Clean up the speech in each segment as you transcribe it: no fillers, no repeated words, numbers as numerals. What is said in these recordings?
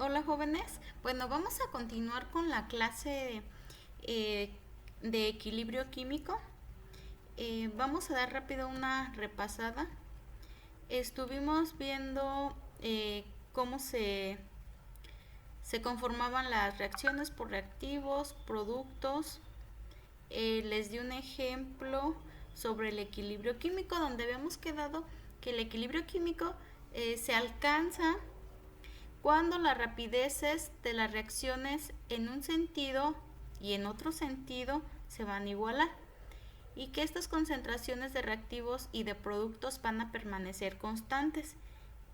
Hola jóvenes, bueno vamos a continuar con la clase de equilibrio químico. Vamos a dar rápido una repasada. Estuvimos viendo cómo se conformaban las reacciones por reactivos, productos. Les di un ejemplo sobre el equilibrio químico donde habíamos quedado que el equilibrio químico se alcanza cuando las rapideces de las reacciones en un sentido y en otro sentido se van a igualar y que estas concentraciones de reactivos y de productos van a permanecer constantes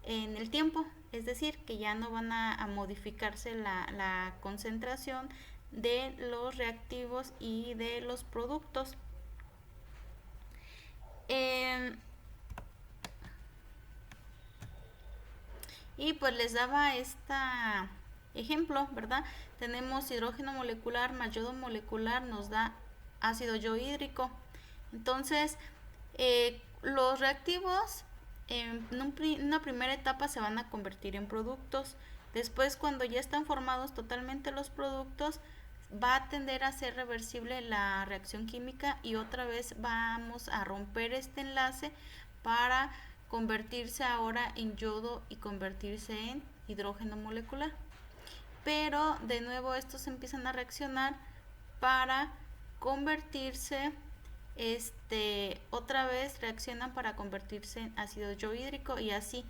en el tiempo, es decir, que ya no van a modificarse la concentración de los reactivos y de los productos. Eh, y pues les daba este ejemplo, ¿verdad? Tenemos hidrógeno molecular más yodo molecular nos da ácido yohídrico. Entonces, los reactivos en una primera etapa se van a convertir en productos. Después, cuando ya están formados totalmente los productos, va a tender a ser reversible la reacción química y otra vez vamos a romper este enlace para convertirse ahora en yodo y convertirse en hidrógeno molecular. Pero de nuevo estos empiezan a reaccionar para convertirse, otra vez reaccionan para convertirse en ácido yohídrico y así.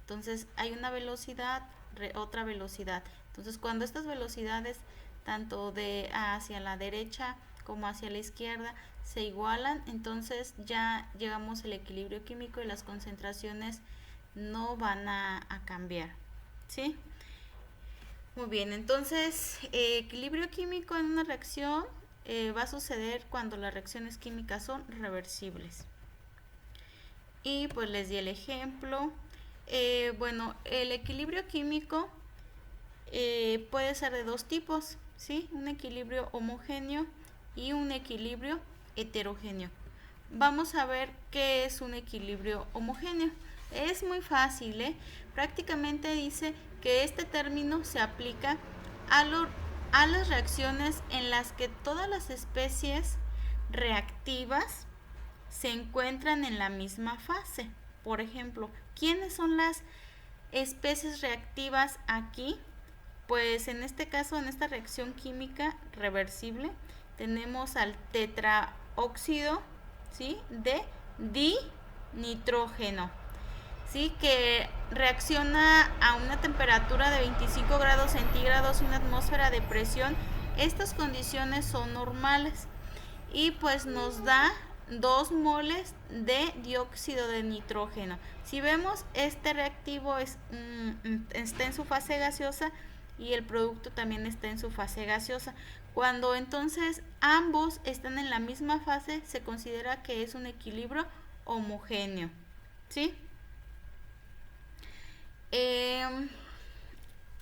Entonces hay una velocidad, otra velocidad. Entonces cuando estas velocidades tanto de hacia la derecha como hacia la izquierda se igualan, entonces ya llegamos al equilibrio químico y las concentraciones no van a cambiar, ¿sí? Muy bien, entonces equilibrio químico en una reacción va a suceder cuando las reacciones químicas son reversibles. Y pues les di el ejemplo. Bueno, el equilibrio químico puede ser de dos tipos, ¿sí? Un equilibrio homogéneo y un equilibrio heterogéneo. Vamos a ver qué es un equilibrio homogéneo. Es muy fácil, ¿eh? Prácticamente dice que este término se aplica a las reacciones en las que todas las especies reactivas se encuentran en la misma fase. Por ejemplo, ¿quiénes son las especies reactivas aquí? Pues en este caso, en esta reacción química reversible, tenemos al tetraóxido, ¿sí?, de dinitrógeno, ¿sí?, que reacciona a una temperatura de 25 grados centígrados y una atmósfera de presión. Estas condiciones son normales y pues nos da 2 moles de dióxido de nitrógeno. Si vemos, este reactivo está en su fase gaseosa y el producto también está en su fase gaseosa. Cuando entonces ambos están en la misma fase, se considera que es un equilibrio homogéneo, ¿sí?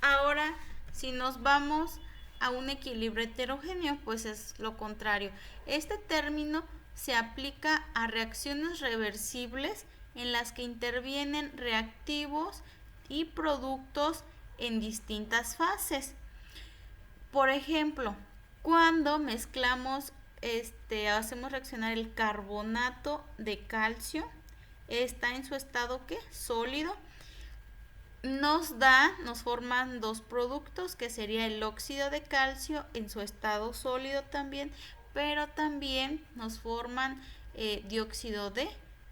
Ahora, si nos vamos a un equilibrio heterogéneo, pues es lo contrario. Este término se aplica a reacciones reversibles en las que intervienen reactivos y productos en distintas fases. Por ejemplo, cuando mezclamos, hacemos reaccionar el carbonato de calcio, está en su estado ¿qué? Sólido. Nos forman dos productos que sería el óxido de calcio en su estado sólido también, pero también nos forman dióxido de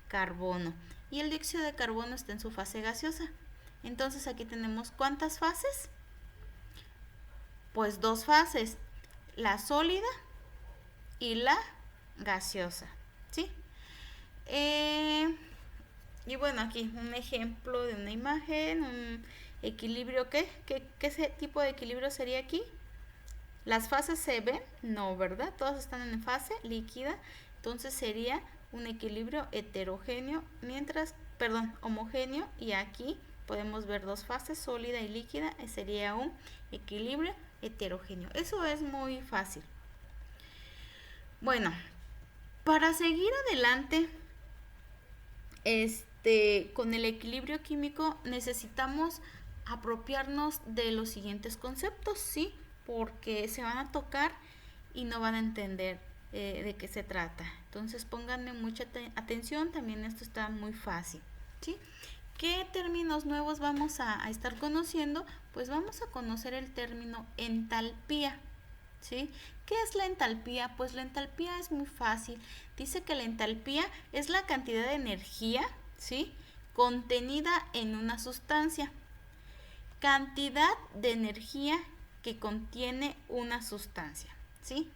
carbono y el dióxido de carbono está en su fase gaseosa. Entonces aquí tenemos ¿cuántas fases? Pues dos fases, la sólida y la gaseosa, ¿sí? Y bueno, aquí un ejemplo de una imagen, un equilibrio, ¿qué tipo de equilibrio sería aquí? ¿Las fases se ven? No, ¿verdad? Todas están en fase líquida, entonces sería un equilibrio heterogéneo, homogéneo, y aquí podemos ver dos fases, sólida y líquida, sería un equilibrio heterogéneo. Eso es muy fácil. Bueno, para seguir adelante, con el equilibrio químico necesitamos apropiarnos de los siguientes conceptos, ¿sí? Porque se van a tocar y no van a entender de qué se trata. Entonces pónganme mucha atención, también esto está muy fácil, ¿sí? ¿Qué términos nuevos vamos a estar conociendo? Pues vamos a conocer el término entalpía, ¿sí? ¿Qué es la entalpía? Pues la entalpía es muy fácil. Dice que la entalpía es la cantidad de energía, ¿sí?, contenida en una sustancia. Cantidad de energía que contiene una sustancia, ¿sí?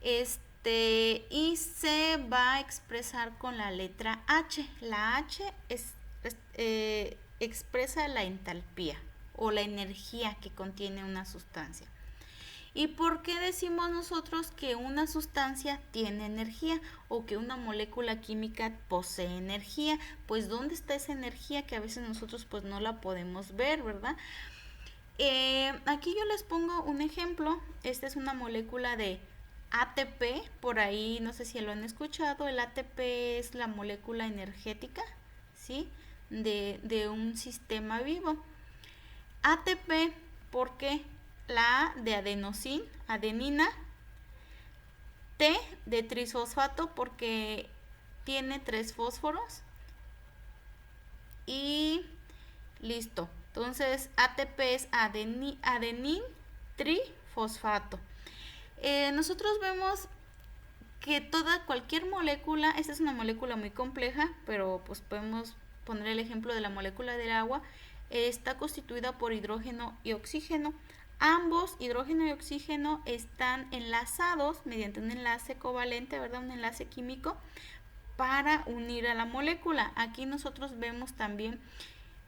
Y se va a expresar con la letra H. La H expresa la entalpía o la energía que contiene una sustancia. ¿Y por qué decimos nosotros que una sustancia tiene energía o que una molécula química posee energía? Pues ¿dónde está esa energía que a veces nosotros pues no la podemos ver, ¿verdad? Aquí yo les pongo un ejemplo. Esta es una molécula de ATP, por ahí no sé si lo han escuchado. El ATP es la molécula energética, ¿sí?, de un sistema vivo. ATP, ¿por qué? La A de adenina, T de trisfosfato porque tiene 3 fósforos y listo. Entonces ATP es adenín trifosfato. Nosotros vemos que cualquier molécula, esta es una molécula muy compleja, pero pues podemos poner el ejemplo de la molécula del agua, está constituida por hidrógeno y oxígeno. Ambos, hidrógeno y oxígeno, están enlazados mediante un enlace covalente, ¿verdad? Un enlace químico para unir a la molécula. Aquí nosotros vemos también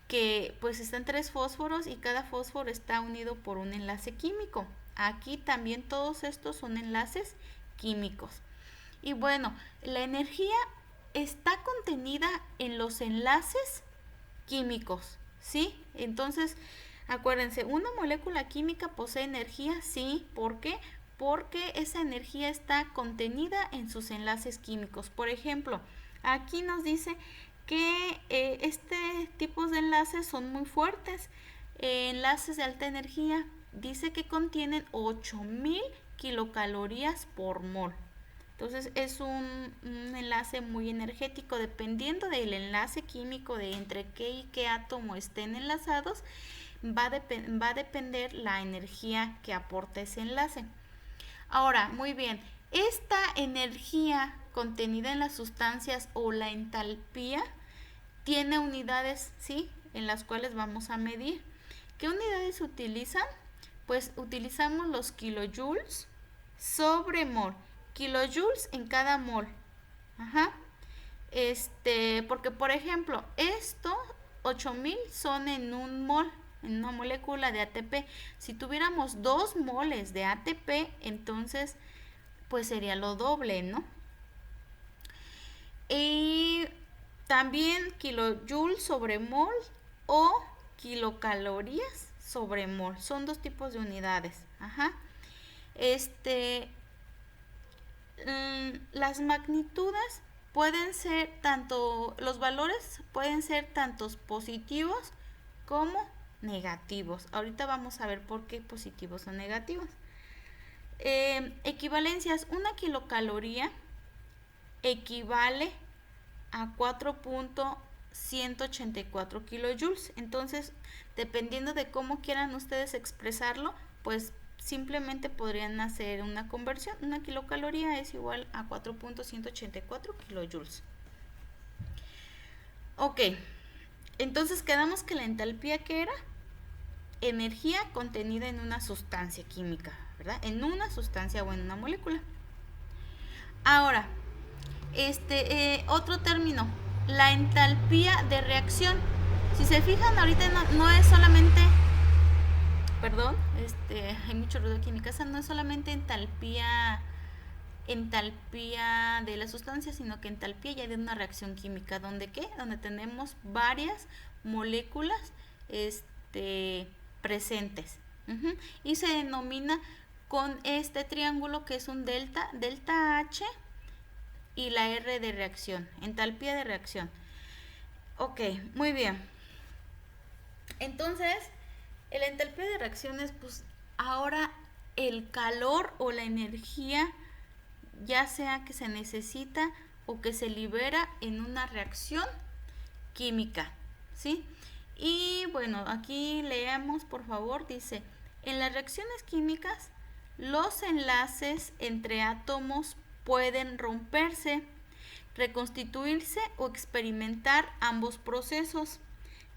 que pues están 3 fósforos y cada fósforo está unido por un enlace químico. Aquí también todos estos son enlaces químicos. Y bueno, la energía está contenida en los enlaces químicos, ¿sí? Entonces, acuérdense, una molécula química posee energía, sí. ¿Por qué? Porque esa energía está contenida en sus enlaces químicos. Por ejemplo, aquí nos dice que este tipo de enlaces son muy fuertes. Enlaces de alta energía, dice que contienen 8000 kilocalorías por mol. Entonces es un enlace muy energético. Dependiendo del enlace químico, de entre qué y qué átomo estén enlazados, va a depender la energía que aporta ese enlace. Ahora, muy bien, esta energía contenida en las sustancias o la entalpía tiene unidades, ¿sí?, en las cuales vamos a medir. ¿Qué unidades se utilizan? Pues utilizamos los kilojoules sobre mol. Kilojoules en cada mol. Ajá. Porque por ejemplo, estos 8000 son en un mol, en una molécula de ATP. Si tuviéramos 2 moles de ATP, entonces pues sería lo doble, ¿no? Y también kilojoules sobre mol o kilocalorías sobre mol. Son 2 tipos de unidades. Ajá. Las magnitudes pueden ser los valores pueden ser tanto positivos como negativos. Ahorita vamos a ver por qué positivos o negativos. Equivalencias. Una kilocaloría equivale a 4.184 kilojoules. Entonces, dependiendo de cómo quieran ustedes expresarlo, pues simplemente podrían hacer una conversión. Una kilocaloría es igual a 4.184 kilojoules. Ok, entonces quedamos que la entalpía, ¿qué era? Energía contenida en una sustancia química, ¿verdad? En una sustancia o en una molécula. Ahora, otro término, la entalpía de reacción. Si se fijan, ahorita no es solamente, perdón, hay mucho ruido aquí en mi casa, no es solamente entalpía de la sustancia, sino que entalpía ya de una reacción química. ¿Donde qué? Donde tenemos varias moléculas presentes. Y se denomina con este triángulo que es un delta H y la R de reacción, entalpía de reacción. Ok, muy bien. Entonces, la entalpía de reacciones, pues ahora el calor o la energía, ya sea que se necesita o que se libera en una reacción química, ¿sí? Y bueno, aquí leemos, por favor, dice, en las reacciones químicas, los enlaces entre átomos pueden romperse, reconstituirse o experimentar ambos procesos,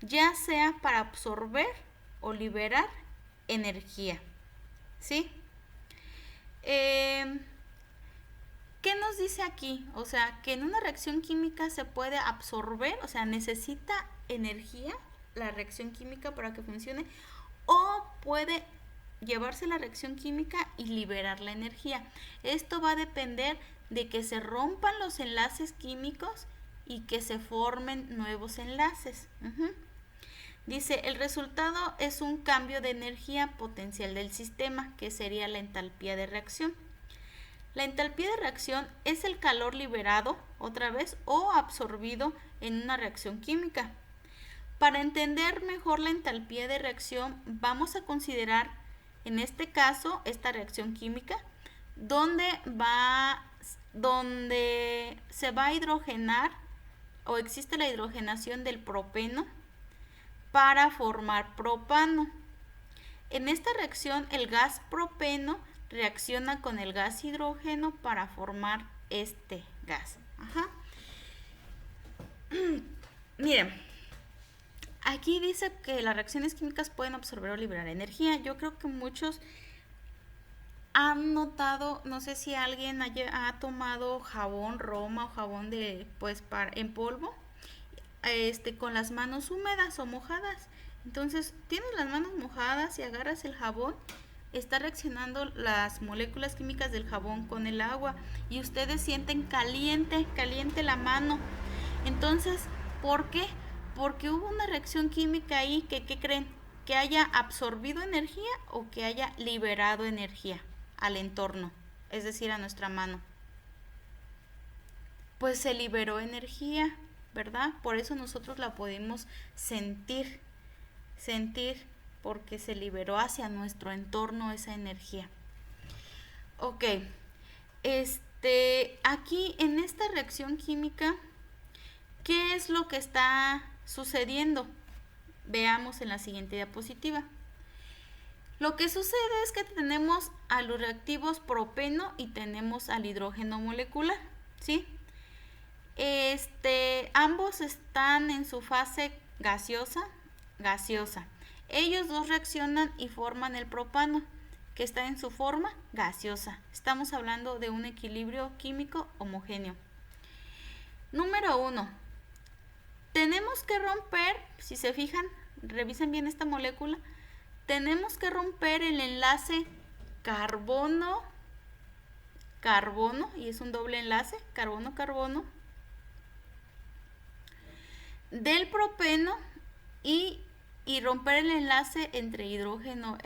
ya sea para absorber o liberar energía, ¿sí? ¿Qué nos dice aquí? O sea, que en una reacción química se puede absorber, o sea, necesita energía la reacción química para que funcione, o puede llevarse la reacción química y liberar la energía. Esto va a depender de que se rompan los enlaces químicos y que se formen nuevos enlaces. Dice, el resultado es un cambio de energía potencial del sistema, que sería la entalpía de reacción. La entalpía de reacción es el calor liberado, otra vez, o absorbido en una reacción química. Para entender mejor la entalpía de reacción, vamos a considerar, en este caso, esta reacción química, donde se va a hidrogenar o existe la hidrogenación del propeno para formar propano. En esta reacción, el gas propeno reacciona con el gas hidrógeno para formar este gas. Miren, aquí dice que las reacciones químicas pueden absorber o liberar energía. Yo creo que muchos han notado, no sé si alguien ha tomado jabón Roma o jabón de en polvo, con las manos húmedas o mojadas. Entonces tienes las manos mojadas y agarras el jabón, está reaccionando las moléculas químicas del jabón con el agua y ustedes sienten caliente la mano. Entonces, ¿por qué? Porque hubo una reacción química ahí que, ¿qué creen? Que haya absorbido energía o que haya liberado energía al entorno, es decir, a nuestra mano. Pues se liberó energía, ¿verdad? Por eso nosotros la podemos sentir, porque se liberó hacia nuestro entorno esa energía. Ok, aquí en esta reacción química, ¿qué es lo que está sucediendo? Veamos en la siguiente diapositiva. Lo que sucede es que tenemos a los reactivos propeno y tenemos al hidrógeno molecular, ¿sí? Ambos están en su fase gaseosa. Ellos dos reaccionan y forman el propano, que está en su forma gaseosa. Estamos hablando de un equilibrio químico homogéneo. Número 1. Tenemos que romper, si se fijan, revisen bien esta molécula, tenemos que romper el enlace carbono, y es un doble enlace, carbono, del propeno y romper el enlace entre hidrógeno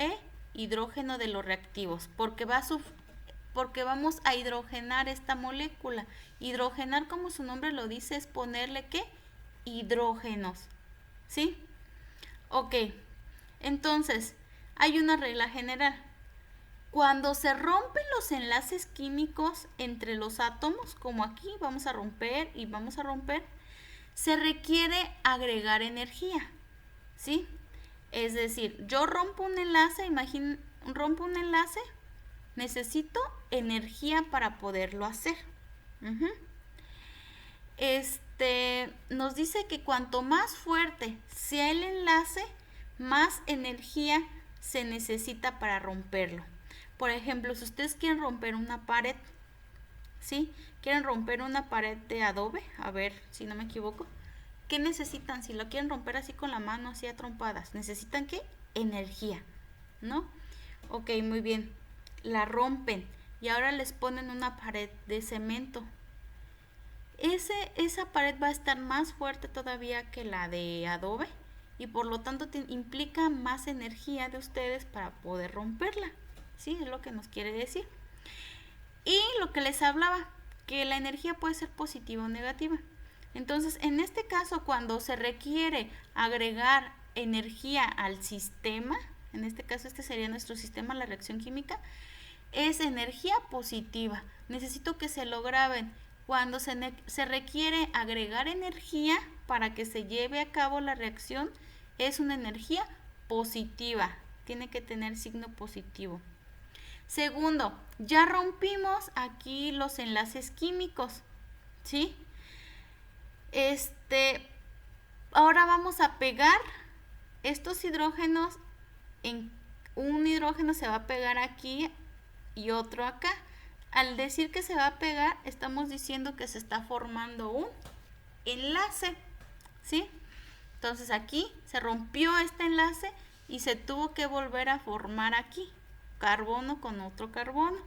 hidrógeno de los reactivos, porque vamos a hidrogenar esta molécula. Hidrogenar, como su nombre lo dice, es ponerle ¿qué? Hidrógenos, ¿sí? Ok, entonces hay una regla general. Cuando se rompen los enlaces químicos entre los átomos, como aquí vamos a romper, se requiere agregar energía, ¿sí? Es decir, yo rompo un enlace, necesito energía para poderlo hacer. Nos dice que cuanto más fuerte sea el enlace, más energía se necesita para romperlo. Por ejemplo, si ustedes quieren romper una pared, ¿sí? Quieren romper una pared de adobe, a ver si no me equivoco. ¿Qué necesitan? Si lo quieren romper así con la mano, así a trompadas, ¿necesitan qué? Energía, ¿no? Ok, muy bien. La rompen y ahora les ponen una pared de cemento. Esa pared va a estar más fuerte todavía que la de adobe y por lo tanto implica más energía de ustedes para poder romperla. Sí, es lo que nos quiere decir. Y lo que les hablaba, que la energía puede ser positiva o negativa. Entonces, en este caso, cuando se requiere agregar energía al sistema, en este caso este sería nuestro sistema, la reacción química, es energía positiva. Necesito que se lo graben. Cuando se requiere agregar energía para que se lleve a cabo la reacción, es una energía positiva. Tiene que tener signo positivo. Segundo, ya rompimos aquí los enlaces químicos, ¿sí? Ahora vamos a pegar estos hidrógenos. En un hidrógeno se va a pegar aquí y otro acá. Al decir que se va a pegar, estamos diciendo que se está formando un enlace, ¿sí? Entonces aquí se rompió este enlace y se tuvo que volver a formar aquí, carbono con otro carbono.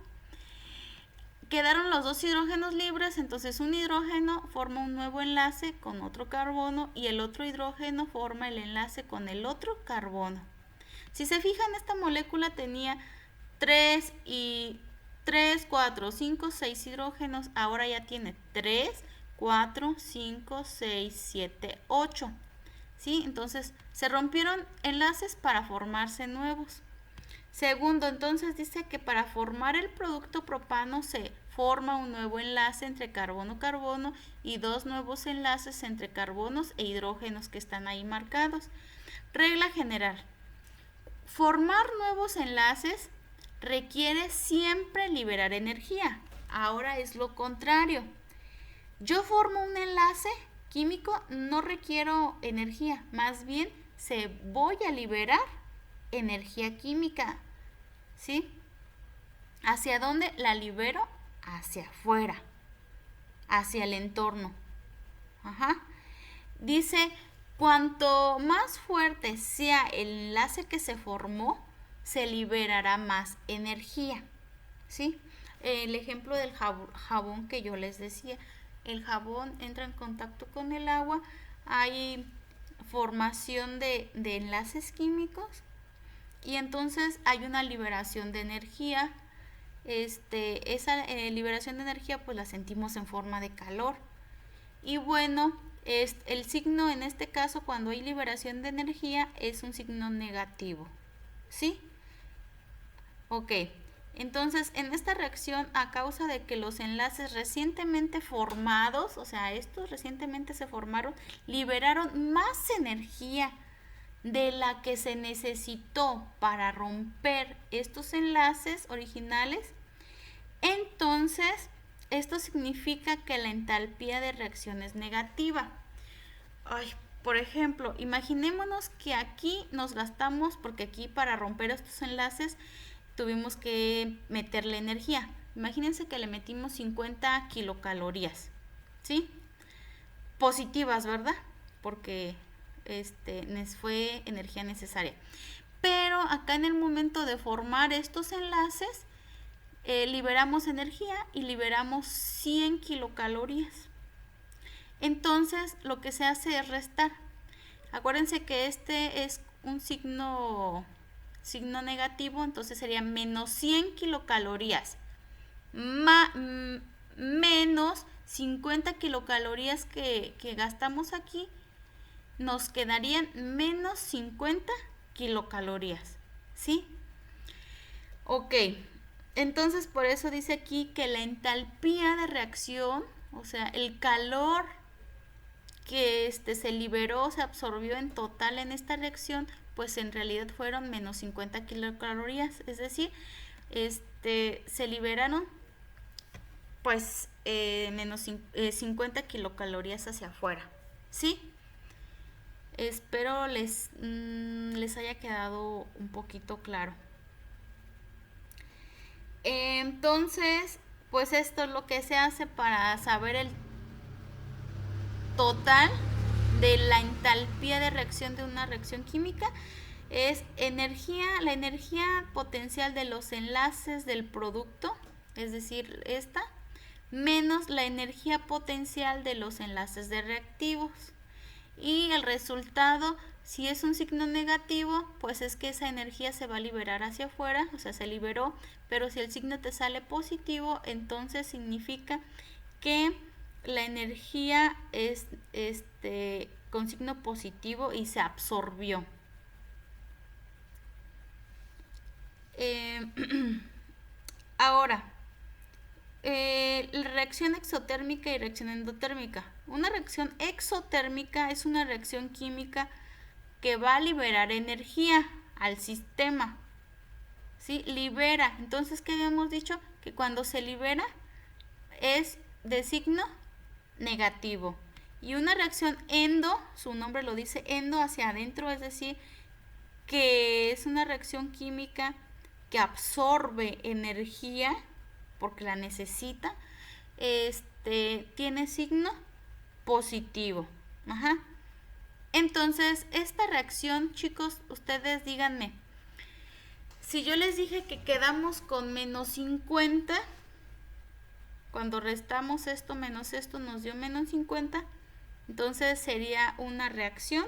Quedaron los dos hidrógenos libres, entonces un hidrógeno forma un nuevo enlace con otro carbono y el otro hidrógeno forma el enlace con el otro carbono. Si se fijan, esta molécula tenía 3, 4, 5, 6 hidrógenos, ahora ya tiene 3, 4, 5, 6, 7, 8. ¿Sí? Entonces se rompieron enlaces para formarse nuevos. Segundo, entonces dice que para formar el producto propano se forma un nuevo enlace entre carbono-carbono y dos nuevos enlaces entre carbonos e hidrógenos que están ahí marcados. Regla general. Formar nuevos enlaces requiere siempre liberar energía. Ahora es lo contrario. Yo formo un enlace químico, no requiero energía, más bien voy a liberar energía química, ¿sí? ¿Hacia dónde la libero? Hacia afuera, hacia el entorno. Ajá. Dice, cuanto más fuerte sea el enlace que se formó, se liberará más energía, ¿sí? El ejemplo del jabón que yo les decía, el jabón entra en contacto con el agua, hay formación de enlaces químicos y entonces hay una liberación de energía. Esa liberación de energía pues la sentimos en forma de calor. Y bueno, el signo en este caso cuando hay liberación de energía es un signo negativo, ¿sí? Ok, entonces en esta reacción a causa de que los enlaces recientemente formados, o sea, estos recientemente se formaron, liberaron más energía de la que se necesitó para romper estos enlaces originales, entonces esto significa que la entalpía de reacción es negativa. Por ejemplo, imaginémonos que aquí nos gastamos, porque aquí para romper estos enlaces tuvimos que meterle energía. Imagínense que le metimos 50 kilocalorías, ¿sí? Positivas, ¿verdad? Porque fue energía necesaria. Pero acá en el momento de formar estos enlaces, liberamos energía y liberamos 100 kilocalorías. Entonces lo que se hace es restar. Acuérdense que este es un signo negativo, entonces sería menos 100 kilocalorías menos 50 kilocalorías que gastamos aquí, nos quedarían menos 50 kilocalorías, ¿sí? Ok, entonces por eso dice aquí que la entalpía de reacción, o sea, el calor que se liberó, se absorbió en total en esta reacción, pues en realidad fueron menos 50 kilocalorías, es decir, se liberaron pues menos 50 kilocalorías hacia afuera, ¿sí? Espero les haya quedado un poquito claro. Entonces, pues esto es lo que se hace para saber el total de la entalpía de reacción de una reacción química. Es la energía potencial de los enlaces del producto, es decir, esta, menos la energía potencial de los enlaces de reactivos. Y el resultado, si es un signo negativo, pues es que esa energía se va a liberar hacia afuera, o sea, se liberó, pero si el signo te sale positivo, entonces significa que la energía es con signo positivo y se absorbió, Eh, ahora, la reacción exotérmica y reacción endotérmica. Una reacción exotérmica es una reacción química que va a liberar energía al sistema. ¿Sí? Libera. Entonces, ¿qué habíamos dicho? Que cuando se libera es de signo negativo. Y una reacción endo, su nombre lo dice, endo, hacia adentro, es decir, que es una reacción química que absorbe energía porque la necesita, tiene signo positivo. Ajá. Entonces, esta reacción, chicos, ustedes díganme, si yo les dije que quedamos con menos 50, cuando restamos esto menos esto nos dio menos 50, entonces sería una reacción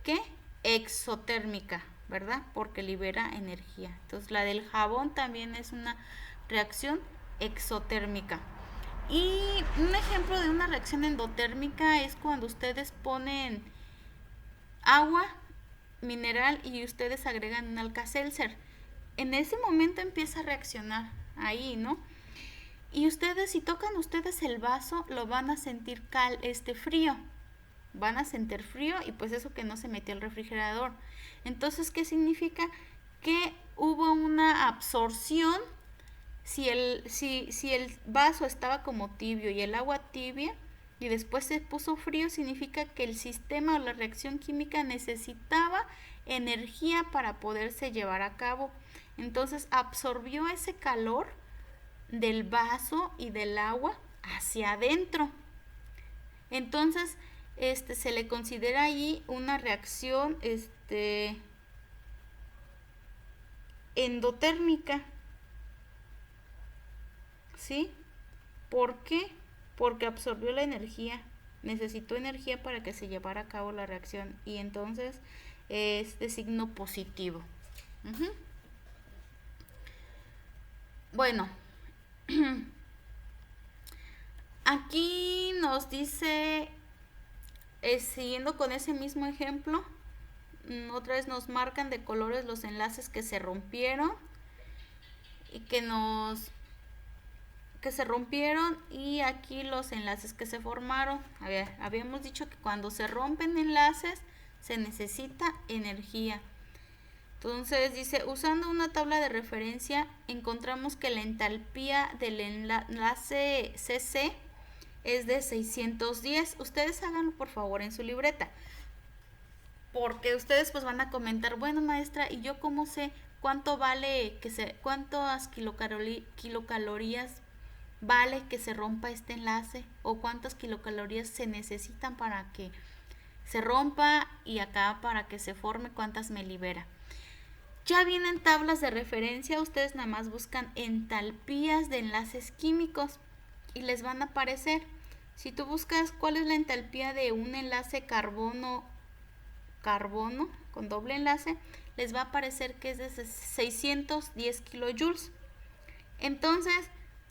que exotérmica, ¿verdad? Porque libera energía. Entonces la del jabón también es una reacción exotérmica. Y un ejemplo de una reacción endotérmica es cuando ustedes ponen agua mineral y ustedes agregan un Alka-Seltzer. En ese momento empieza a reaccionar ahí, ¿no? Y ustedes, si tocan ustedes el vaso, lo van a sentir frío. Van a sentir frío y pues eso que no se metió al refrigerador. Entonces, ¿qué significa? Que hubo una absorción. Si el vaso estaba como tibio y el agua tibia y después se puso frío, significa que el sistema o la reacción química necesitaba energía para poderse llevar a cabo. Entonces absorbió ese calor del vaso y del agua hacia adentro. Entonces, se le considera ahí una reacción endotérmica. ¿Sí? ¿Por qué? Porque absorbió la energía. Necesitó energía para que se llevara a cabo la reacción y entonces es de signo positivo. Uh-huh. Bueno, aquí nos dice, siguiendo con ese mismo ejemplo, otra vez nos marcan de colores los enlaces que se rompieron y que se rompieron, y aquí los enlaces que se formaron. A ver, habíamos dicho que cuando se rompen enlaces se necesita energía. Entonces dice, usando una tabla de referencia encontramos que la entalpía del enlace CC es de 610. Ustedes háganlo por favor en su libreta, porque ustedes pues van a comentar, bueno maestra, ¿y yo cómo sé cuánto vale cuántas kilocalorías vale que se rompa este enlace, o cuántas kilocalorías se necesitan para que se rompa, y acá para que se forme cuántas me libera? Ya vienen tablas de referencia, ustedes nada más buscan entalpías de enlaces químicos y les van a aparecer. Si tú buscas cuál es la entalpía de un enlace carbono con doble enlace, les va a aparecer que es de 610 kilojoules. Entonces,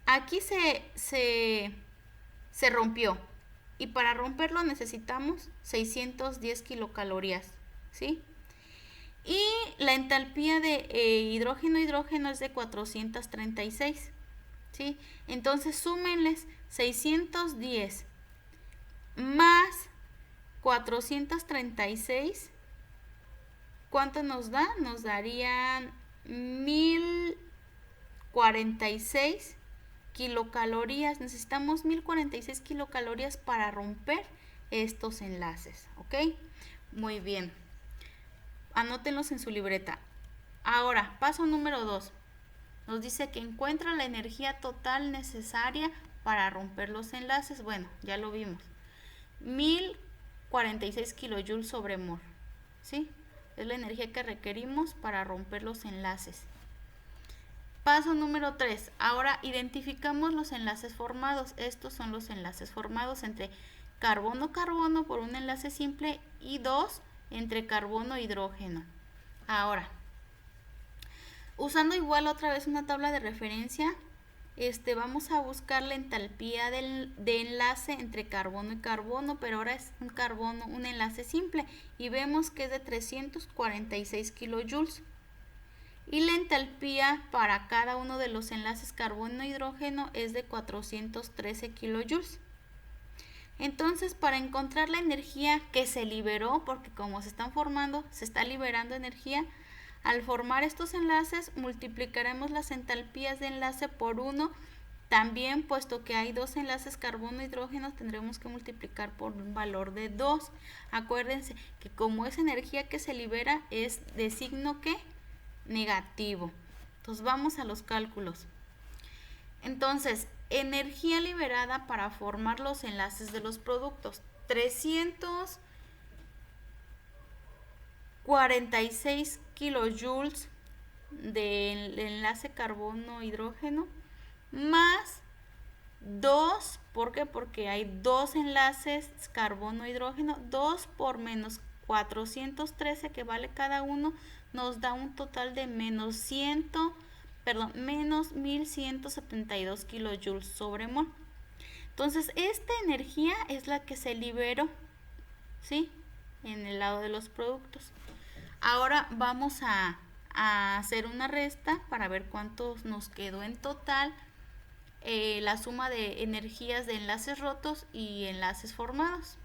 aquí se rompió, y para romperlo necesitamos 610 kilocalorías, ¿sí? Y la entalpía de hidrógeno es de 436, ¿sí? Entonces súmenles 610 más 436, ¿cuánto nos da? Nos darían 1046 kilocalorías. Necesitamos 1046 kilocalorías para romper estos enlaces, ¿ok? Muy bien. Anótenlos en su libreta. Ahora, paso número 2. Nos dice que encuentra la energía total necesaria para romper los enlaces. Bueno, ya lo vimos. 1046 kilojoules sobre mol, ¿sí? Es la energía que requerimos para romper los enlaces. Paso número 3. Ahora identificamos los enlaces formados. Estos son los enlaces formados entre carbono-carbono por un enlace simple y 2 entre carbono e hidrógeno. Ahora, usando igual otra vez una tabla de referencia, vamos a buscar la entalpía de enlace entre carbono y carbono, pero ahora es un enlace simple, y vemos que es de 346 kilojoules. y la entalpía para cada uno de los enlaces carbono-hidrógeno es de 413 kilojoules. Entonces, para encontrar la energía que se liberó, porque como se están formando, se está liberando energía, al formar estos enlaces multiplicaremos las entalpías de enlace por 1. También, puesto que hay dos enlaces carbono-hidrógeno, tendremos que multiplicar por un valor de 2. Acuérdense que como es energía que se libera, es de signo ¿qué? Negativo. Entonces vamos a los cálculos. Entonces, energía liberada para formar los enlaces de los productos. 346 kilojoules del enlace carbono-hidrógeno más 2, ¿por qué? Porque hay dos enlaces carbono-hidrógeno, 2 por menos 413 que vale cada uno, nos da un total de menos 1172 kilojoules sobre mol. Entonces, esta energía es la que se liberó, ¿sí? En el lado de los productos. Ahora vamos a hacer una resta para ver cuánto nos quedó en total la suma de energías de enlaces rotos y enlaces formados.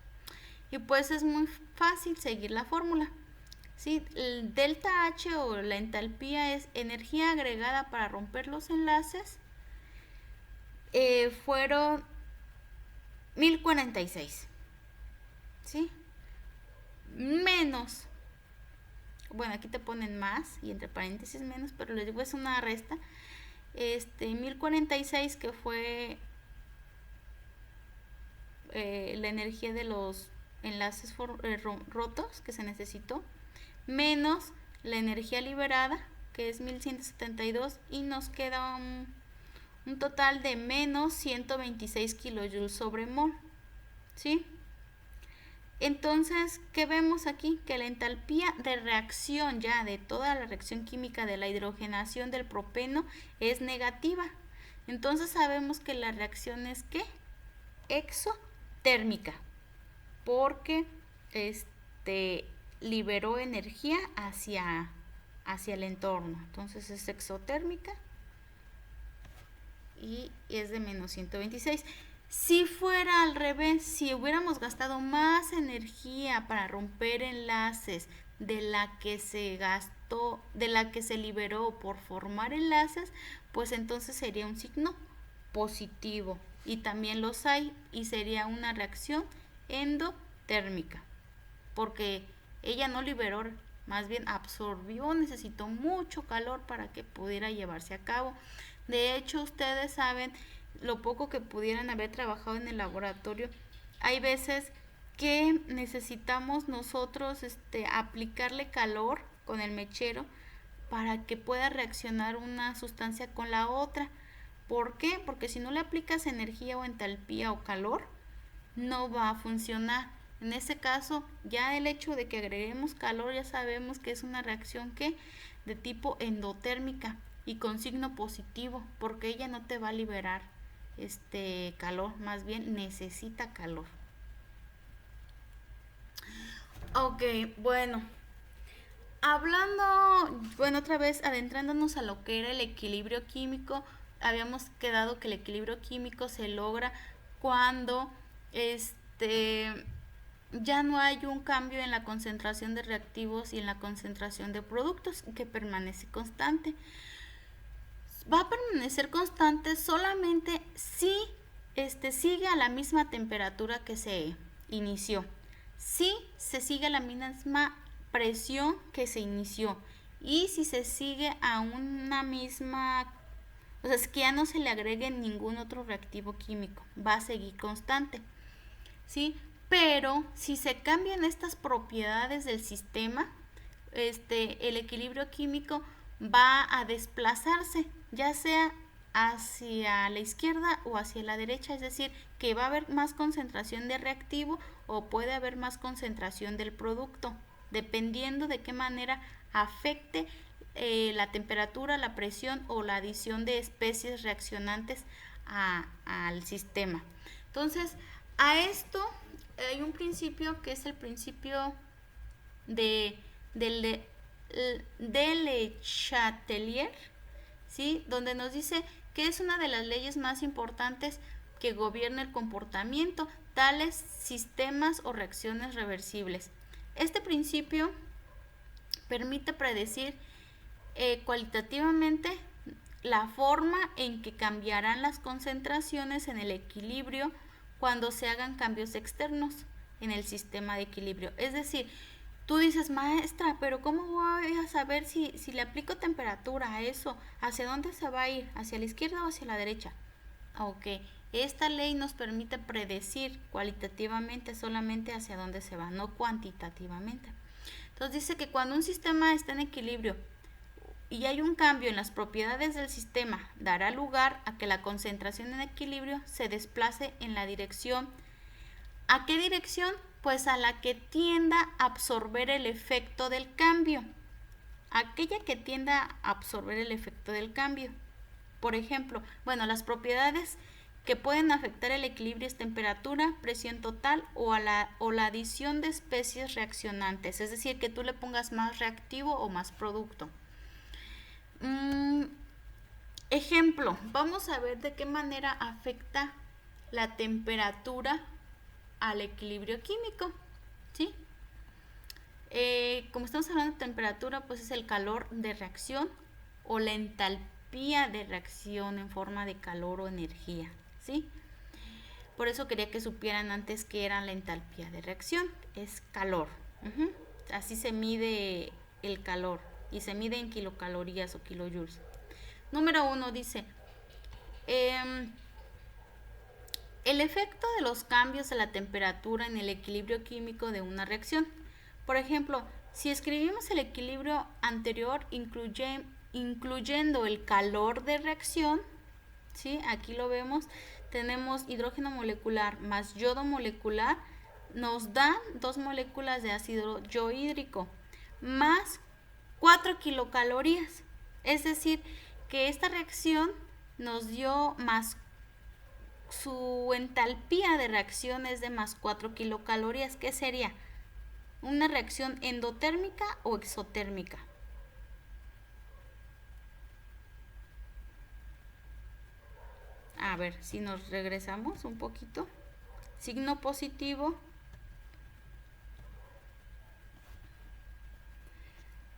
Y pues es muy fácil seguir la fórmula. ¿Sí? El delta H o la entalpía es energía agregada para romper los enlaces. Fueron 1046. ¿Sí? Menos. Bueno, aquí te ponen más y entre paréntesis menos, pero les digo es una resta. 1046 que fue la energía de los enlaces rotos que se necesitó, menos la energía liberada, que es 1172, y nos queda un total de menos 126 kilojoules sobre mol, ¿sí? Entonces, ¿qué vemos aquí? Que la entalpía de reacción ya de toda la reacción química de la hidrogenación del propeno es negativa. Entonces sabemos que la reacción es ¿qué? Exotérmica, porque liberó energía hacia el entorno. Entonces es exotérmica y es de menos 126. Si fuera al revés, si hubiéramos gastado más energía para romper enlaces de la que se gastó, de la que se liberó por formar enlaces, pues entonces sería un signo positivo, y también los hay, y sería una reacción endotérmica, porque ella no liberó, más bien absorbió, necesitó mucho calor para que pudiera llevarse a cabo. De hecho, ustedes saben lo poco que pudieran haber trabajado en el laboratorio. Hay veces que necesitamos nosotros aplicarle calor con el mechero para que pueda reaccionar una sustancia con la otra. ¿Por qué? Porque si no le aplicas energía o entalpía o calor, no va a funcionar. En ese caso, ya el hecho de que agreguemos calor, ya sabemos que es una reacción que de tipo endotérmica y con signo positivo, porque ella no te va a liberar calor, más bien necesita calor. Ok, bueno, otra vez adentrándonos a lo que era el equilibrio químico, habíamos quedado que el equilibrio químico se logra cuando ya no hay un cambio en la concentración de reactivos y en la concentración de productos, que permanece constante. Va a permanecer constante solamente si sigue a la misma temperatura que se inició, si se sigue a la misma presión que se inició, y si se sigue a una misma, o sea, es que ya no se le agregue ningún otro reactivo químico, va a seguir constante, ¿sí? Pero si se cambian estas propiedades del sistema, el equilibrio químico va a desplazarse, ya sea hacia la izquierda o hacia la derecha, es decir, que va a haber más concentración de reactivo o puede haber más concentración del producto, dependiendo de qué manera afecte la temperatura, la presión o la adición de especies reaccionantes al sistema. Entonces, a esto hay un principio que es el principio del de Le Chatelier, ¿sí? Donde nos dice que es una de las leyes más importantes que gobierna el comportamiento, tales sistemas o reacciones reversibles. Este principio permite predecir cualitativamente la forma en que cambiarán las concentraciones en el equilibrio cuando se hagan cambios externos en el sistema de equilibrio. Es decir, tú dices, maestra, pero ¿cómo voy a saber si le aplico temperatura a eso? ¿Hacia dónde se va a ir? ¿Hacia la izquierda o hacia la derecha? Ok, esta ley nos permite predecir cualitativamente solamente hacia dónde se va, no cuantitativamente. Entonces dice que cuando un sistema está en equilibrio y hay un cambio en las propiedades del sistema, dará lugar a que la concentración en equilibrio se desplace en la dirección. ¿A qué dirección? Pues a la que tienda a absorber el efecto del cambio. Aquella que tienda a absorber el efecto del cambio. Por ejemplo, las propiedades que pueden afectar el equilibrio es temperatura, presión total o la adición de especies reaccionantes. Es decir, que tú le pongas más reactivo o más producto. Ejemplo, vamos a ver de qué manera afecta la temperatura al equilibrio químico, ¿sí? Como estamos hablando de temperatura, pues es el calor de reacción o la entalpía de reacción en forma de calor o energía, ¿sí? Por eso quería que supieran antes qué era la entalpía de reacción. Es calor. Así se mide el calor y se mide en kilocalorías o kilojoules. Número 1 dice, el efecto de los cambios de la temperatura en el equilibrio químico de una reacción. Por ejemplo, si escribimos el equilibrio anterior incluyendo el calor de reacción, ¿sí? Aquí lo vemos, tenemos hidrógeno molecular más yodo molecular, nos dan 2 moléculas de ácido yohídrico más 4 kilocalorías. Es decir, que esta reacción nos dio más, su entalpía de reacción es de más 4 kilocalorías. ¿Qué sería? ¿Una reacción endotérmica o exotérmica? A ver, si nos regresamos un poquito. Signo positivo.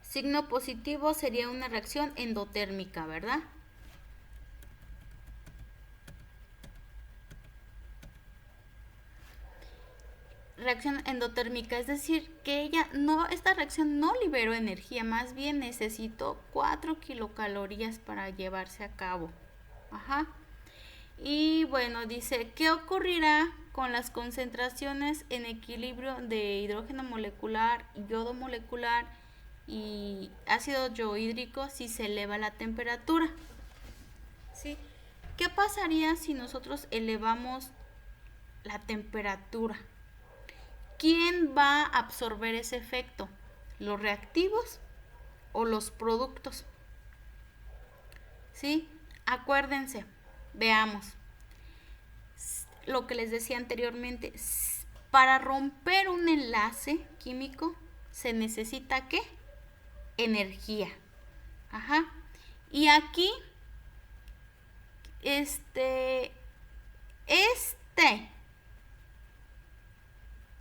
Signo positivo sería una reacción endotérmica, ¿verdad? Reacción endotérmica, es decir, que esta reacción no liberó energía, más bien necesitó 4 kilocalorías para llevarse a cabo. Y dice, ¿qué ocurrirá con las concentraciones en equilibrio de hidrógeno molecular, yodo molecular y ácido yohídrico si se eleva la temperatura? ¿Sí? ¿Qué pasaría si nosotros elevamos la temperatura? ¿Quién va a absorber ese efecto? ¿Los reactivos o los productos? ¿Sí? Acuérdense, veamos lo que les decía anteriormente. Para romper un enlace químico se necesita ¿qué? Energía. Y aquí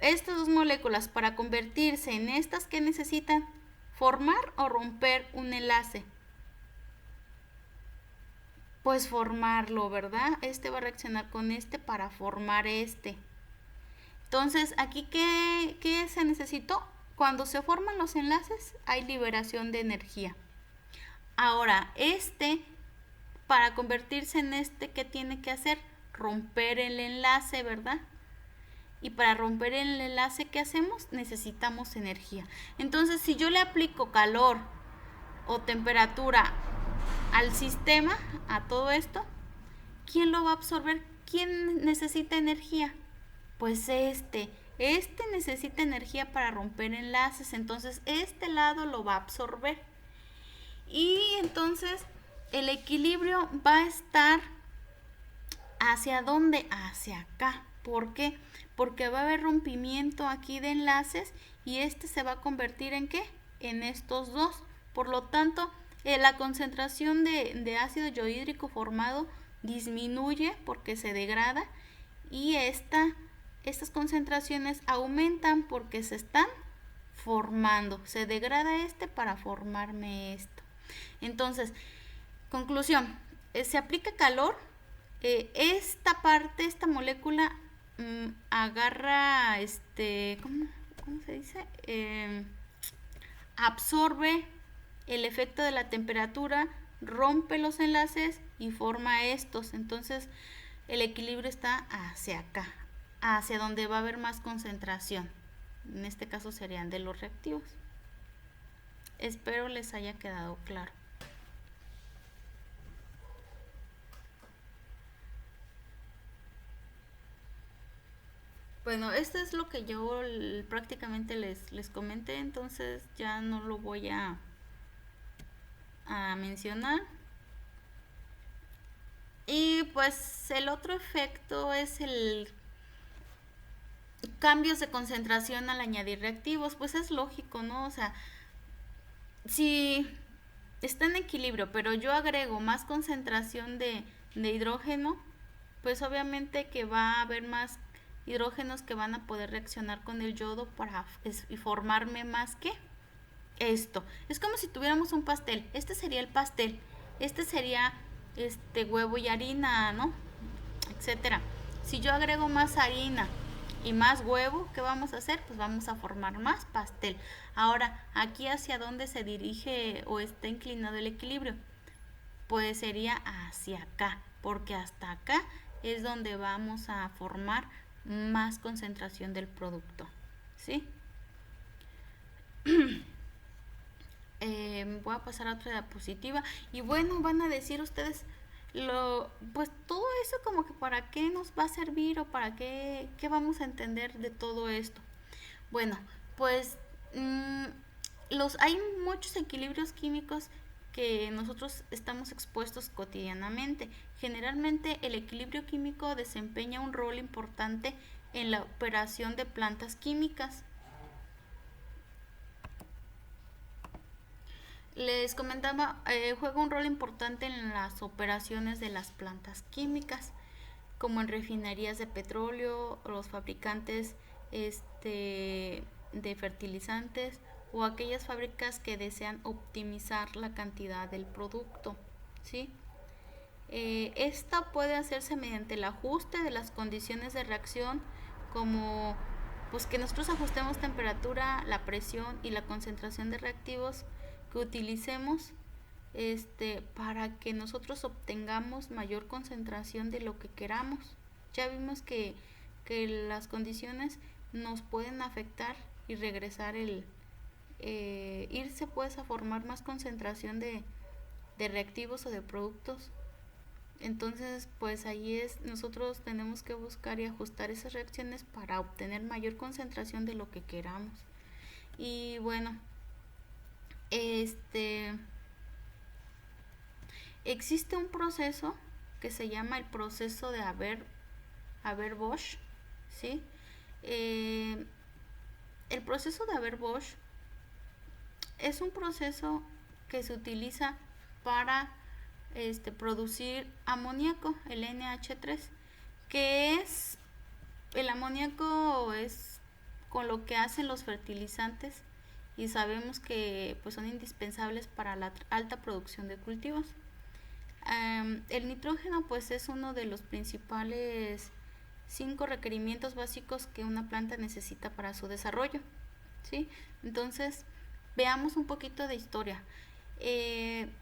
estas 2 moléculas para convertirse en estas que necesitan formar o romper un enlace. Pues formarlo, ¿verdad? Este va a reaccionar con este para formar este. Entonces, aquí ¿qué se necesitó? Cuando se forman los enlaces hay liberación de energía. Ahora, para convertirse en ¿qué tiene que hacer? Romper el enlace, ¿verdad? Y para romper el enlace, ¿qué hacemos? Necesitamos energía. Entonces, si yo le aplico calor o temperatura al sistema, a todo esto, ¿quién lo va a absorber? ¿Quién necesita energía? Pues este necesita energía para romper enlaces, entonces este lado lo va a absorber. Y entonces el equilibrio va a estar ¿hacia dónde? Hacia acá. ¿Por qué? Porque va a haber rompimiento aquí de enlaces y se va a convertir ¿en qué? en estos dos. Por lo tanto, la concentración de ácido yohídrico formado disminuye porque se degrada y estas concentraciones aumentan porque se están formando. Se degrada para formarme esto. Entonces, conclusión, se aplica calor, esta molécula agarra, ¿cómo se dice? Absorbe el efecto de la temperatura, rompe los enlaces y forma estos. Entonces el equilibrio está hacia acá, hacia donde va a haber más concentración. En este caso serían de los reactivos. Espero les haya quedado claro. Bueno, esto es lo que yo prácticamente les comenté, entonces ya no lo voy a mencionar. Y pues el otro efecto es el cambios de concentración al añadir reactivos. Pues es lógico, ¿no? O sea, si está en equilibrio, pero yo agrego más concentración de hidrógeno, pues obviamente que va a haber más hidrógenos que van a poder reaccionar con el yodo para formarme más que esto. Es como si tuviéramos un pastel. Este sería el pastel. Este sería huevo y harina, ¿no? Etcétera. Si yo agrego más harina y más huevo, ¿qué vamos a hacer? Pues vamos a formar más pastel. Ahora, aquí hacia dónde se dirige o está inclinado el equilibrio, pues sería hacia acá, porque hasta acá es donde vamos a formar más concentración del producto, ¿sí? Voy a pasar a otra diapositiva y bueno, van a decir ustedes pues todo eso como que para qué nos va a servir o para qué vamos a entender de todo esto. Bueno, pues hay muchos equilibrios químicos que nosotros estamos expuestos cotidianamente. Generalmente el equilibrio químico desempeña un rol importante en la operación de plantas químicas. Les comentaba, juega un rol importante en las operaciones de las plantas químicas, como en refinerías de petróleo, los fabricantes de fertilizantes o aquellas fábricas que desean optimizar la cantidad del producto, ¿sí? Esta puede hacerse mediante el ajuste de las condiciones de reacción, como pues que nosotros ajustemos temperatura, la presión y la concentración de reactivos que utilicemos para que nosotros obtengamos mayor concentración de lo que queramos. Ya vimos que las condiciones nos pueden afectar y regresar irse pues a formar más concentración de reactivos o de productos. Entonces pues ahí nosotros tenemos que buscar y ajustar esas reacciones para obtener mayor concentración de lo que queramos. Y bueno, existe un proceso que se llama el proceso de Haber-Bosch, ¿sí? El proceso de Haber-Bosch es un proceso que se utiliza para producir amoníaco, el NH3, que es el amoníaco es con lo que hacen los fertilizantes y sabemos que pues son indispensables para la alta producción de cultivos. El nitrógeno pues es uno de los principales 5 requerimientos básicos que una planta necesita para su desarrollo, ¿sí? Entonces veamos un poquito de historia.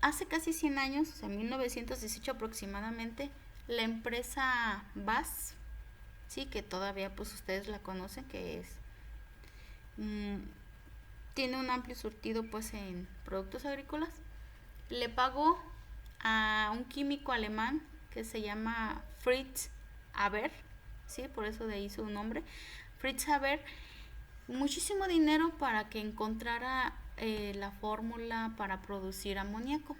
Hace casi 100 años, o sea, en 1918 aproximadamente, la empresa BASF, sí, que todavía pues ustedes la conocen, que es tiene un amplio surtido pues en productos agrícolas, le pagó a un químico alemán que se llama Fritz Haber, sí, por eso de ahí su nombre, Fritz Haber, muchísimo dinero para que encontrara la fórmula para producir amoníaco.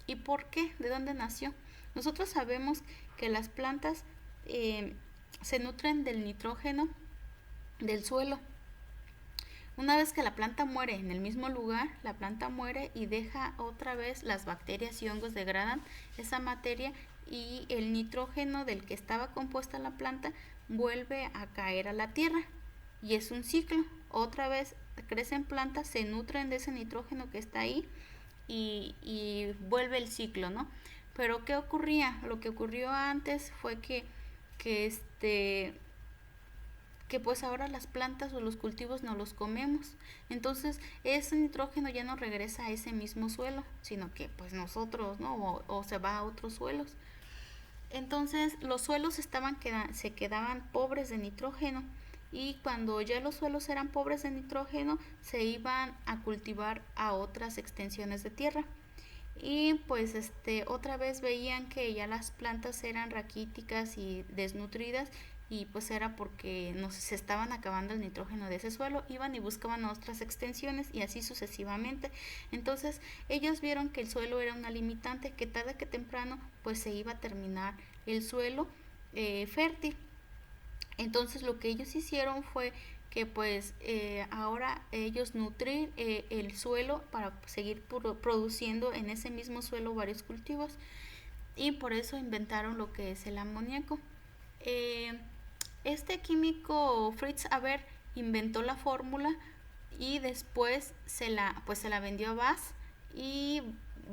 ¿Y por qué? ¿De dónde nació? Nosotros sabemos que las plantas se nutren del nitrógeno del suelo. Una vez que la planta muere en el mismo lugar, la planta muere y deja otra vez, las bacterias y hongos degradan esa materia y el nitrógeno del que estaba compuesta la planta vuelve a caer a la tierra. Y es un ciclo. Otra vez crecen plantas, se nutren de ese nitrógeno que está ahí y vuelve el ciclo, ¿no? Pero ¿qué ocurría? Lo que ocurrió antes fue que este que pues ahora las plantas o los cultivos no los comemos. Entonces ese nitrógeno ya no regresa a ese mismo suelo, sino que pues nosotros, ¿no? O se va a otros suelos. Entonces los suelos se quedaban pobres de nitrógeno y cuando ya los suelos eran pobres de nitrógeno se iban a cultivar a otras extensiones de tierra y pues otra vez veían que ya las plantas eran raquíticas y desnutridas y pues era porque se estaban acabando el nitrógeno de ese suelo, iban y buscaban otras extensiones y así sucesivamente. Entonces ellos vieron que el suelo era una limitante, que tarde que temprano pues se iba a terminar el suelo fértil. Entonces lo que ellos hicieron fue que pues ahora ellos nutrir el suelo para seguir produciendo en ese mismo suelo varios cultivos y por eso inventaron lo que es el amoníaco. Este químico Fritz Haber inventó la fórmula y después se la vendió a Bass y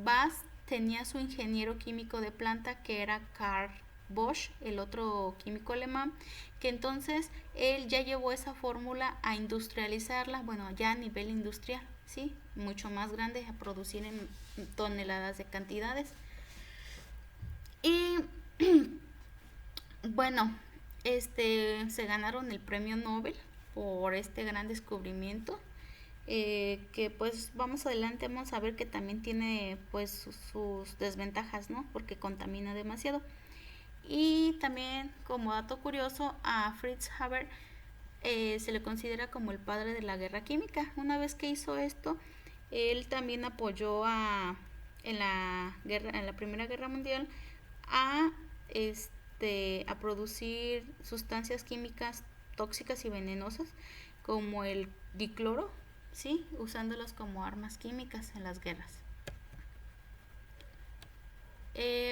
Bass tenía su ingeniero químico de planta que era Karl Bosch, el otro químico alemán, que entonces él ya llevó esa fórmula a industrializarla, bueno, ya a nivel industrial, ¿sí? Mucho más grande, a producir en toneladas de cantidades. Y bueno, se ganaron el premio Nobel por este gran descubrimiento. Que pues vamos adelante, vamos a ver que también tiene pues sus desventajas, ¿no? Porque contamina demasiado. Y también como dato curioso a Fritz Haber se le considera como el padre de la guerra química. Una vez que hizo esto, él también apoyó en la Primera Guerra Mundial a a producir sustancias químicas tóxicas y venenosas como el dicloro, ¿sí? Usándolas como armas químicas en las guerras.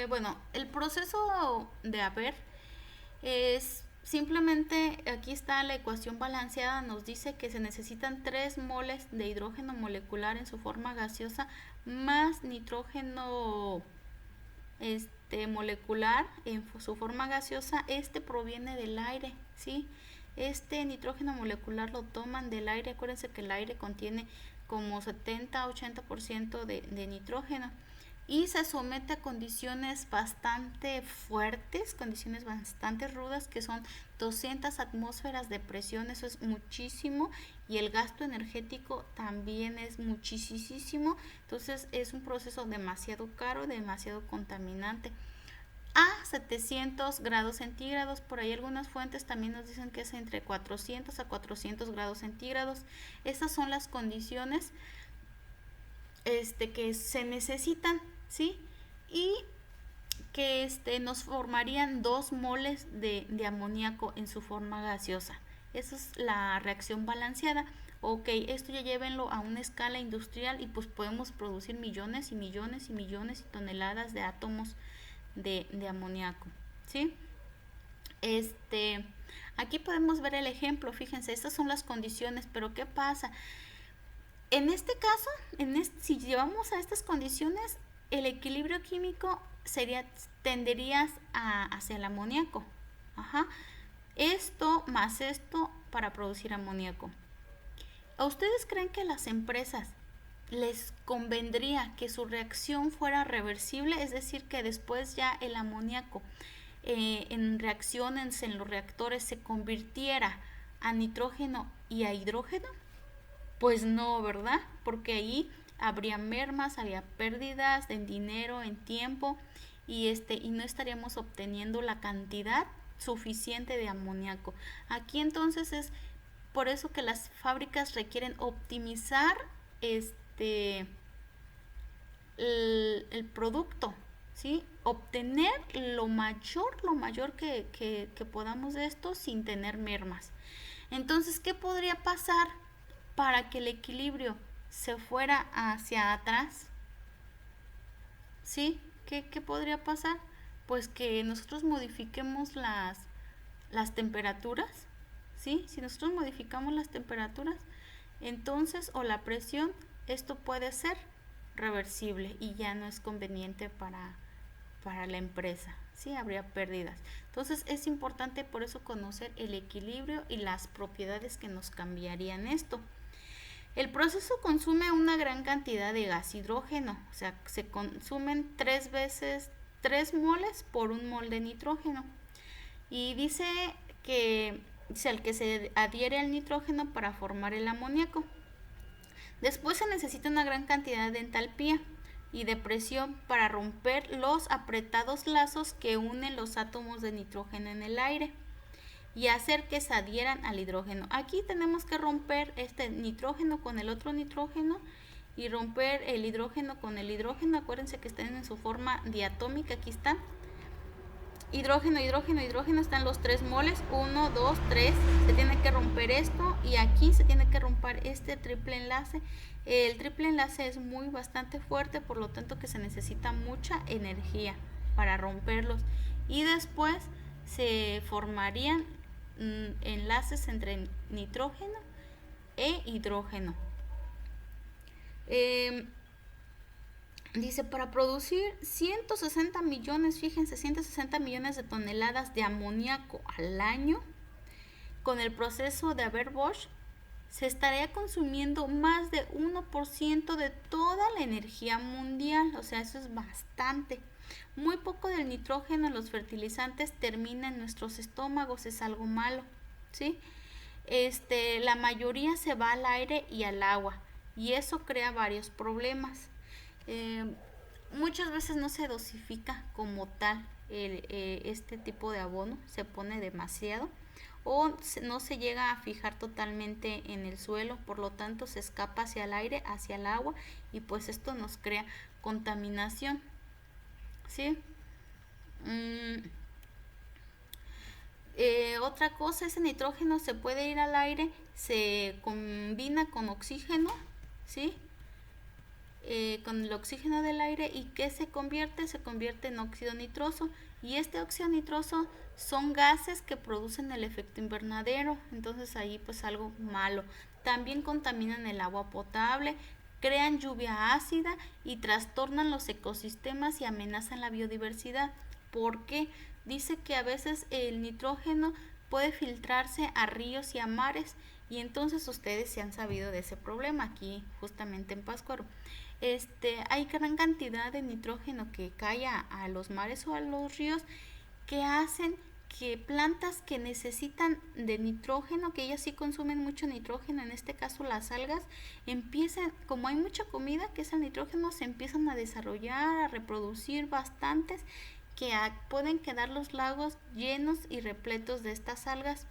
Bueno, el proceso de Haber es simplemente, aquí está la ecuación balanceada, nos dice que se necesitan 3 moles de hidrógeno molecular en su forma gaseosa más nitrógeno molecular en su forma gaseosa. Proviene del aire, ¿sí? Este nitrógeno molecular lo toman del aire. Acuérdense que el aire contiene como 70-80% de nitrógeno y se somete a condiciones bastante fuertes, condiciones bastante rudas, que son 200 atmósferas de presión. Eso es muchísimo, y el gasto energético también es muchísimo. Entonces es un proceso demasiado caro, demasiado contaminante. A 700 grados centígrados, por ahí algunas fuentes también nos dicen que es entre 400 a 400 grados centígrados. Estas son las condiciones que se necesitan, ¿sí? Y que nos formarían 2 moles de amoníaco en su forma gaseosa. Esa es la reacción balanceada. Ok, esto ya llévenlo a una escala industrial y pues podemos producir millones y millones y millones de toneladas de átomos de amoníaco, ¿sí? Aquí podemos ver el ejemplo. Fíjense, estas son las condiciones, pero ¿qué pasa? En este caso, si llevamos a estas condiciones, el equilibrio químico tendería hacia el amoníaco. Ajá. Esto más esto para producir amoníaco. ¿A ustedes creen que a las empresas les convendría que su reacción fuera reversible? Es decir, que después ya el amoníaco en reacciones en los reactores se convirtiera a nitrógeno y a hidrógeno. Pues no, ¿verdad? Porque ahí habría mermas, habría pérdidas en dinero, en tiempo, y no estaríamos obteniendo la cantidad suficiente de amoníaco. Aquí entonces es por eso que las fábricas requieren optimizar el producto, ¿sí? Obtener lo mayor que podamos de esto sin tener mermas. Entonces, ¿qué podría pasar? para que el equilibrio se fuera hacia atrás, ¿sí? ¿Qué podría pasar? Pues que nosotros modifiquemos las temperaturas, ¿sí? Si nosotros modificamos las temperaturas, entonces, o la presión, esto puede ser reversible y ya no es conveniente para la empresa, ¿sí? Habría pérdidas. Entonces es importante por eso conocer el equilibrio y las propiedades que nos cambiarían esto. El proceso consume una gran cantidad de gas hidrógeno, o sea, se consumen 3 moles por 1 mol de nitrógeno. Y dice que es el que se adhiere al nitrógeno para formar el amoníaco. Después se necesita una gran cantidad de entalpía y de presión para romper los apretados lazos que unen los átomos de nitrógeno en el aire y hacer que se adhieran al hidrógeno. Aquí tenemos que romper este nitrógeno con el otro nitrógeno y romper el hidrógeno con el hidrógeno. Acuérdense que están en su forma diatómica, aquí están. Hidrógeno, hidrógeno, hidrógeno, están los 3 moles, 1, 2, 3, se tiene que romper esto y aquí se tiene que romper este triple enlace. El triple enlace es bastante fuerte, por lo tanto que se necesita mucha energía para romperlos y después se formarían enlaces entre nitrógeno e hidrógeno. Dice, para producir 160 millones, fíjense, 160 millones de toneladas de amoníaco al año, con el proceso de Haber-Bosch, se estaría consumiendo más de 1% de toda la energía mundial, o sea, eso es bastante. Muy poco del nitrógeno en los fertilizantes termina en nuestros estómagos, es algo malo, ¿sí? La mayoría se va al aire y al agua, y eso crea varios problemas. Muchas veces no se dosifica como tal este tipo de abono, se pone demasiado o no se llega a fijar totalmente en el suelo, por lo tanto se escapa hacia el aire, hacia el agua y pues esto nos crea contaminación, ¿sí? Otra cosa, ese nitrógeno se puede ir al aire, se combina con oxígeno, ¿sí? Con el oxígeno del aire y ¿qué se convierte? Se convierte en óxido nitroso y este óxido nitroso son gases que producen el efecto invernadero, entonces ahí pues algo malo. También contaminan el agua potable, crean lluvia ácida y trastornan los ecosistemas y amenazan la biodiversidad. ¿Por qué? Dice que a veces el nitrógeno puede filtrarse a ríos y a mares y entonces ustedes se han sabido de ese problema aquí justamente en Pátzcuaro. Hay gran cantidad de nitrógeno que cae a los mares o a los ríos que hacen que plantas que necesitan de nitrógeno, que ellas sí consumen mucho nitrógeno, en este caso las algas, empiezan, como hay mucha comida que es el nitrógeno, se empiezan a desarrollar, a reproducir bastantes, que pueden quedar los lagos llenos y repletos de estas algas,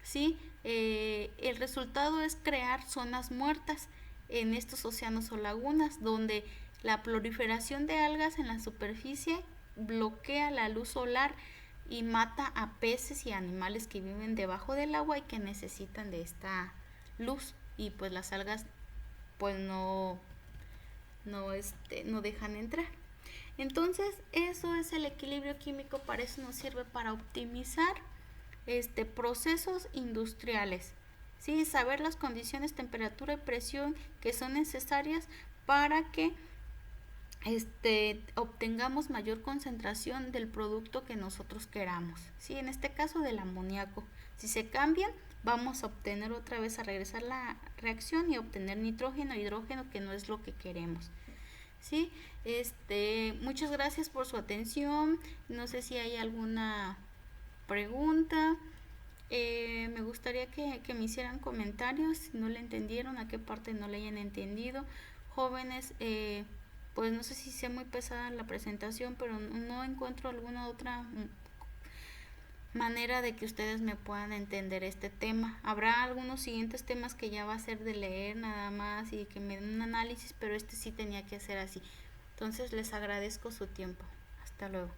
¿sí? El resultado es crear zonas muertas en estos océanos o lagunas, donde la proliferación de algas en la superficie bloquea la luz solar y mata a peces y animales que viven debajo del agua y que necesitan de esta luz, y pues las algas pues no dejan entrar. Entonces eso es el equilibrio químico, para eso nos sirve, para optimizar procesos industriales, ¿sí? Saber las condiciones, temperatura y presión que son necesarias para que obtengamos mayor concentración del producto que nosotros queramos, ¿sí? En este caso del amoníaco, si se cambian vamos a obtener otra vez, a regresar la reacción y obtener nitrógeno e hidrógeno, que no es lo que queremos, ¿sí? Muchas gracias por su atención. No sé si hay alguna pregunta. Me gustaría que me hicieran comentarios si no le entendieron, a qué parte no le hayan entendido. Jóvenes, pues no sé si sea muy pesada la presentación, pero no encuentro alguna otra manera de que ustedes me puedan entender este tema. Habrá algunos siguientes temas que ya va a ser de leer nada más y que me den un análisis, pero sí tenía que ser así. Entonces les agradezco su tiempo. Hasta luego.